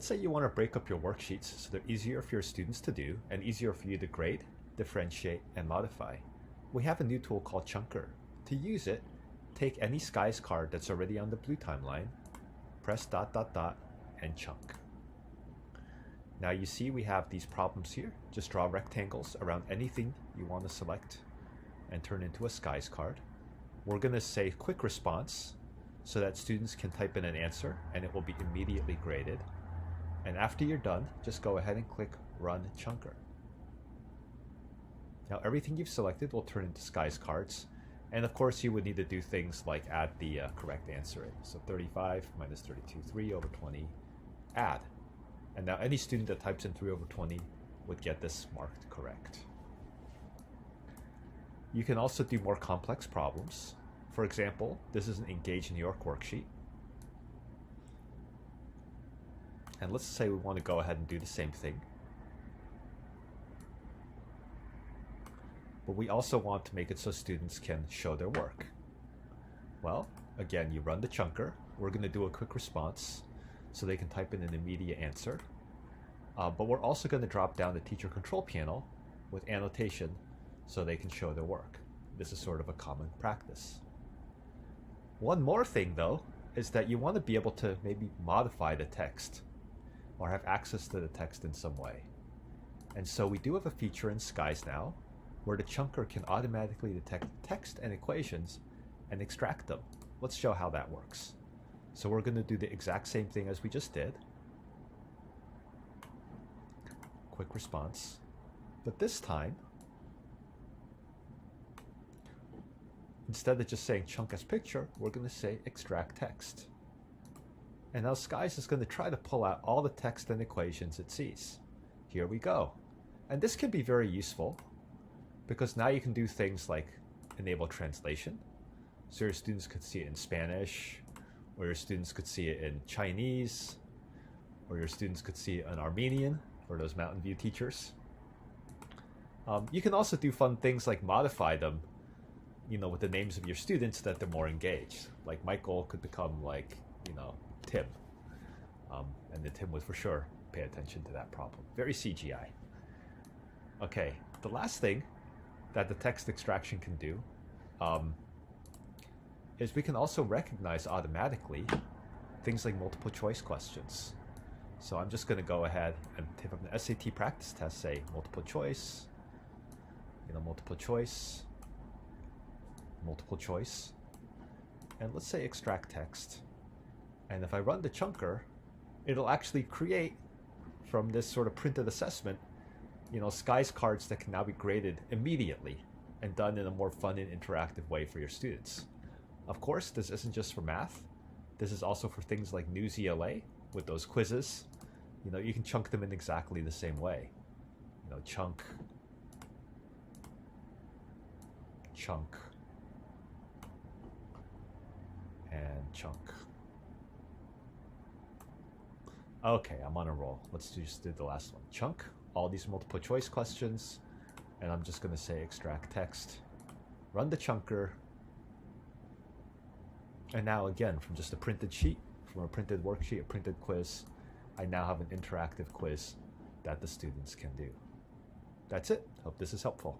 Let's say you want to break up your worksheets so they're easier for your students to do and easier for you to grade, differentiate, and modify. We have a new tool called Chunker. To use it, take any Skies card that's already on the blue timeline, press ... and chunk. Now you see we have these problems here. Just draw rectangles around anything you want to select and turn into a Skies card. We're going to say quick response so that students can type in an answer and it will be immediately graded. And after you're done, just go ahead and click Run Chunker. Now everything you've selected will turn into Skies cards. And of course you would need to do things like add the correct answer in. So 35 minus 32, 3 over 20, add. And now any student that types in 3 over 20 would get this marked correct. You can also do more complex problems. For example, this is an Engage New York worksheet. And let's say we want to go ahead and do the same thing. But we also want to make it so students can show their work. Well, again, you run the chunker. We're going to do a quick response so they can type in an immediate answer. But we're also going to drop down the teacher control panel with annotation so they can show their work. This is sort of a common practice. One more thing, though, is that you want to be able to maybe modify the text or have access to the text in some way. And so we do have a feature in Skies now where the chunker can automatically detect text and equations and extract them. Let's show how that works. So we're going to do the exact same thing as we just did. Quick response. But this time, instead of just saying chunk as picture, we're going to say extract text. And now Skies is going to try to pull out all the text and equations it sees. Here we go. And this can be very useful because now you can do things like enable translation. So your students could see it in Spanish, or your students could see it in Chinese, or your students could see it in Armenian for those Mountain View teachers. You can also do fun things like modify them, with the names of your students so that they're more engaged. Like Michael could become like, Tim. And then Tim would for sure pay attention to that problem. Very CGI. Okay, the last thing that the text extraction can do is we can also recognize automatically things like multiple choice questions. So I'm just going to go ahead and type up the SAT practice test, say multiple choice, multiple choice, multiple choice, and let's say extract text. And if I run the chunker, it'll actually create from this sort of printed assessment, Skies cards that can now be graded immediately and done in a more fun and interactive way for your students. Of course, this isn't just for math. This is also for things like News ELA with those quizzes. You can chunk them in exactly the same way. Chunk, chunk, and chunk. Okay, I'm on a roll. Let's just do the last one. Chunk, all these multiple choice questions, and I'm just going to say extract text. Run the chunker. And now again, from just a printed sheet, from a printed worksheet, a printed quiz, I now have an interactive quiz that the students can do. That's it. Hope this is helpful.